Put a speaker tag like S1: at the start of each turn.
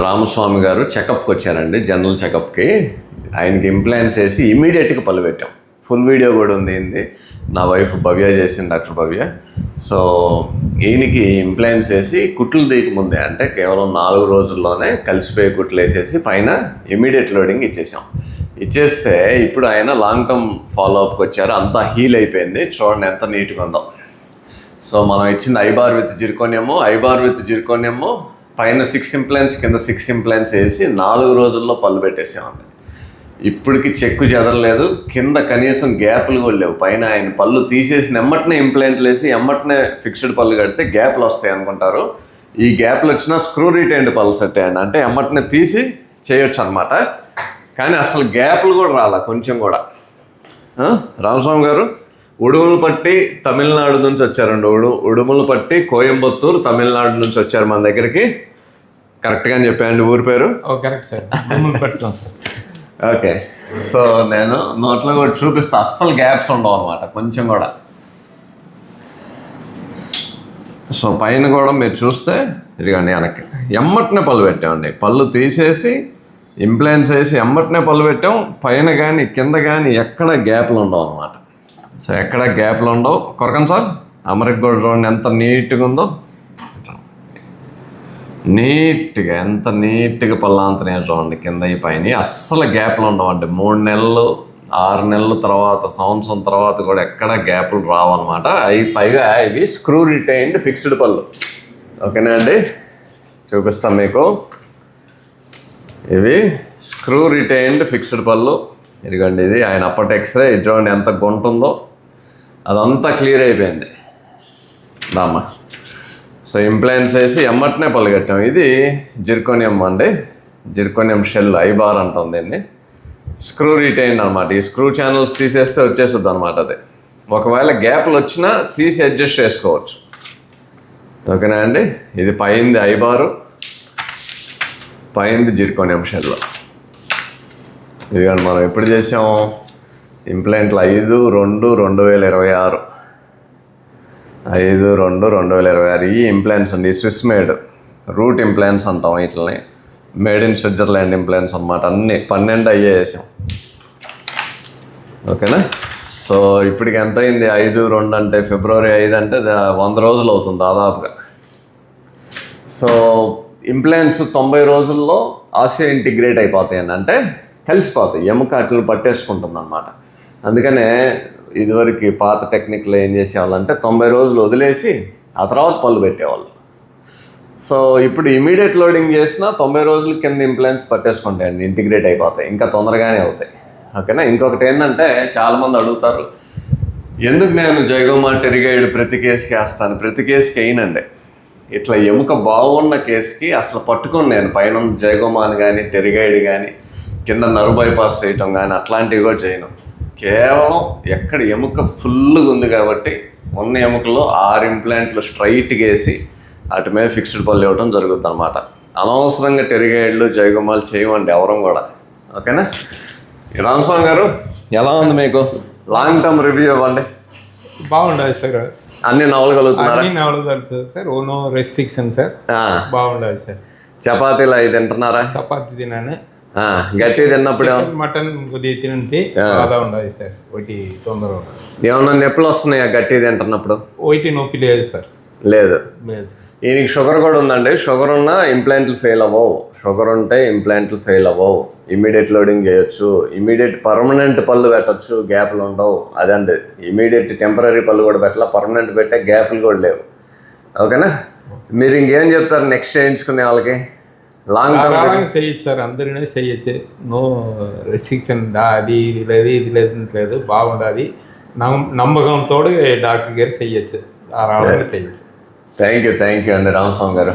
S1: రామస్వామి గారు చెకప్కి వచ్చారండి, జనరల్ చెకప్కి. ఆయనకి ఇంప్లాంట్స్ వేసి ఇమీడియట్గా పళ్ళు పెట్టాం. ఫుల్ వీడియో కూడా ఉంది. నా వైఫ్ భవ్య చేసింది, డాక్టర్ భవ్య. సో ఈయనకి ఇంప్లాంట్స్ వేసి కుట్లు తీయకముందే, అంటే కేవలం 4 రోజుల్లోనే కలిసిపోయే కుట్లు వేసేసి పైన ఇమీడియట్ లోడింగ్ ఇచ్చేస్తే ఇప్పుడు ఆయన లాంగ్ టర్మ్ ఫాలోఅప్కి వచ్చారు. అంతా హీల్ అయిపోయింది. చూడండి ఎంత నీట్గా ఉందో. సో మనం ఇచ్చింది ఐబార్ విత్ జిర్కోనియము పైన 6 ఇంప్లాంట్స్ కింద 6 ఇంప్లాంట్స్ వేసి 4 రోజుల్లో పళ్ళు పెట్టేసామండి. ఇప్పటికి చెక్కు చెదరలేదు, కింద కనీసం గ్యాప్లు కూడా లేవు. పైన ఆయన పళ్ళు తీసేసిన ఎమ్మటనే ఇంప్లాంట్లు వేసి ఎమ్మటనే ఫిక్స్డ్ పళ్ళు కడితే గ్యాప్లు వస్తాయి అనుకుంటారు. ఈ గ్యాప్లు వచ్చినా స్క్రూ రిటైన్డ్ పళ్ళు సెట్ అయ్యండి, అంటే ఎమ్మటనే తీసి చేయొచ్చు అనమాట. కానీ అసలు గ్యాప్లు కూడా రాలా కొంచెం కూడా. రామస్వామి గారు ఉడుములపట్టి తమిళనాడు నుంచి వచ్చారండి. ఉడుములపట్టి కోయంబత్తూరు తమిళనాడు నుంచి వచ్చారు మన దగ్గరికి. కరెక్ట్గా చెప్పానండి ఊరి పేరు?
S2: Correct sir.
S1: ఓకే. సో నేను నోట్లో కూడా చూపిస్తా, అస్సలు గ్యాప్స్ ఉండవు అనమాట కొంచెం కూడా. సో పైన కూడా మీరు చూస్తే ఇదిగోండి వెనక్కి ఎమ్మటనే పళ్ళు పెట్టామండి. పళ్ళు తీసేసి ఇంప్లాంట్స్ వేసి ఎమ్మటనే పళ్ళు పెట్టాం. పైన కానీ కింద కానీ ఎక్కడ గ్యాప్లు ఉండవు అనమాట. సో ఎక్కడ గ్యాప్లు ఉండవు. కొరకండి సార్, అమరికి కూడా చూడండి ఎంత నీట్గా ఉందో. నీట్గా ఎంత నీట్గా పళ్ళాంతనే చూడండి కింద ఈ పైన అస్సలు గ్యాప్లు ఉండవండి. 3 నెలలు 6 నెలల తర్వాత సంవత్సరం తర్వాత కూడా ఎక్కడ గ్యాప్లు రావన్నమాట. పైగా ఇవి స్క్రూ రిటైన్డ్ ఫిక్స్డ్ పళ్ళు. ఓకేనా అండి, చూపిస్తాం మీకు. ఇవి స్క్రూ రిటైన్డ్ ఫిక్స్డ్ పళ్ళు. ఇదిగోండి ఇది ఆయన అప్పటి ఎక్స్రే. ఇది చూడండి ఎంత గుంట ఉందో, అదంతా క్లియర్ అయిపోయింది దామ్మ. సో ఇంప్లాంట్స్ వేసి ఎమ్మటనే పళ్ళు కట్టాం. ఇది జిర్కోనియం అండి, జిర్కోనియం షెల్, ఐబార్ అంటాం దీన్ని. స్క్రూ రిటైన్ అనమాట. ఈ స్క్రూ ఛానల్స్ తీసేస్తే వచ్చేస్తుంది అనమాట. అది ఒకవేళ గ్యాప్లు వచ్చినా తీసి అడ్జస్ట్ చేసుకోవచ్చు. ఓకేనా అండి. ఇది పైంది ఐబారు, పైంది జిర్కోనియం షెల్. ఇదిగోండి మనం ఎప్పుడు చేసాము ఇంప్లాంట్లు 5/2/2026. 5/2/2026 ఈ ఇంప్లాంట్స్ అండి. స్విస్ మేడ్ రూట్ ఇంప్లాంట్స్ అంటాం వీటిని. మేడ్ ఇన్ స్విట్జర్లాండ్ ఇంప్లాంట్స్ అనమాట. అన్నీ 12 అయ్యే వేసాం. ఓకేనా. సో ఇప్పటికి ఎంత అయింది? 5/2 అంటే ఫిబ్రవరి 5 అంటే 100 రోజులు అవుతుంది దాదాపుగా. సో ఇంప్లాంట్స్ 90 రోజుల్లో ఆసియా ఇంటిగ్రేట్ అయిపోతాయండి, అంటే కలిసిపోతాయి. ఎముక అట్లు పట్టేసుకుంటుంది అనమాట. అందుకనే ఇదివరకు పాత టెక్నిక్లో ఏం చేసేవాళ్ళంటే 90 రోజులు వదిలేసి ఆ తర్వాత పళ్ళు పెట్టేవాళ్ళు. సో ఇప్పుడు ఇమీడియట్ లోడింగ్ చేసినా 90 రోజుల కింద ఇంప్లాంట్స్ పట్టేసుకుంటాయండి, ఇంటిగ్రేట్ అయిపోతాయి, ఇంకా తొందరగానే అవుతాయి. ఓకేనా. ఇంకొకటి ఏంటంటే చాలామంది అడుగుతారు, ఎందుకు నేను జైగోమా టెరిగైడ్ ప్రతి కేసుకి వేస్తాను? ప్రతి కేసుకి అయినండి. ఇట్లా ఎముక బాగున్న కేసుకి అసలు పట్టుకొని నేను పైన జైగోమాని కానీ టెరిగైడ్ కానీ కింద నర్వ్ బైపాస్ చేయటం కానీ అట్లాంటివి కూడా చేయను. కేవలం ఎక్కడ ఎముక ఫుల్గా ఉంది కాబట్టి ఉన్న ఎముకలో 6 ఇంప్లాంట్లు స్ట్రైట్గా వేసి వాటి మీద ఫిక్స్డ్ పళ్ళు ఇవ్వడం జరుగుతుంది అనమాట. అనవసరంగా టెరిగైడ్లు జైగోమాలు చేయమండి ఎవరం కూడా. ఓకేనా. రామస్వామి గారు ఎలా ఉంది మీకు? లాంగ్ టర్మ్ రివ్యూ ఇవ్వండి.
S2: బాగుండదు సార్,
S1: అన్ని నవలగలుగుతున్నారు
S2: సార్. ఓనో రెస్ట్రిక్షన్ సార్. బాగుండదు సార్.
S1: చపాతీలు 5 తింటున్నారా?
S2: చపాతీ తినాను.
S1: గట్టి తిన్నప్పుడు
S2: మటన్ కొద్దిగా తినంటే బాగా ఉండదు సార్. ఒకటి తొందర
S1: ఏమన్నా నొప్పులు వస్తున్నాయా గట్టి తింటున్నప్పుడు?
S2: ఒకటి నొప్పి లేదు సార్.
S1: లేదు. ఈయనకి షుగర్ కూడా ఉందండి. షుగర్ ఉన్నా ఇంప్లాంట్లు ఫెయిల్ అవ్వవు. షుగర్ ఉంటే ఇంప్లాంట్లు ఫెయిల్ అవ్వవు. ఇమీడియట్ లోడింగ్ చేయొచ్చు, ఇమీడియట్ పర్మనెంట్ పళ్ళు పెట్టచ్చు, గ్యాప్లు ఉండవు. అదండి ఇమీడియట్ టెంపరీ పళ్ళు కూడా పెట్టాల, పర్మనెంట్ పెట్టే గ్యాప్లు కూడా లేవు. ఓకేనా. మీరు ఇంకేం చెప్తారు నెక్స్ట్ చేయించుకునే వాళ్ళకి? లాంగ్ టర్మ్
S2: చేయొచ్చు సార్, అందరినీ చేయొచ్చు. No restriction. అది ఇది లేదు ఇది లేదు, బాగుండదు. నమ్మకంతో డాక్టర్ గారు చేయొచ్చు, రావడానికి చేయొచ్చు.
S1: థ్యాంక్ యూ అండి రామస్వామి గారు.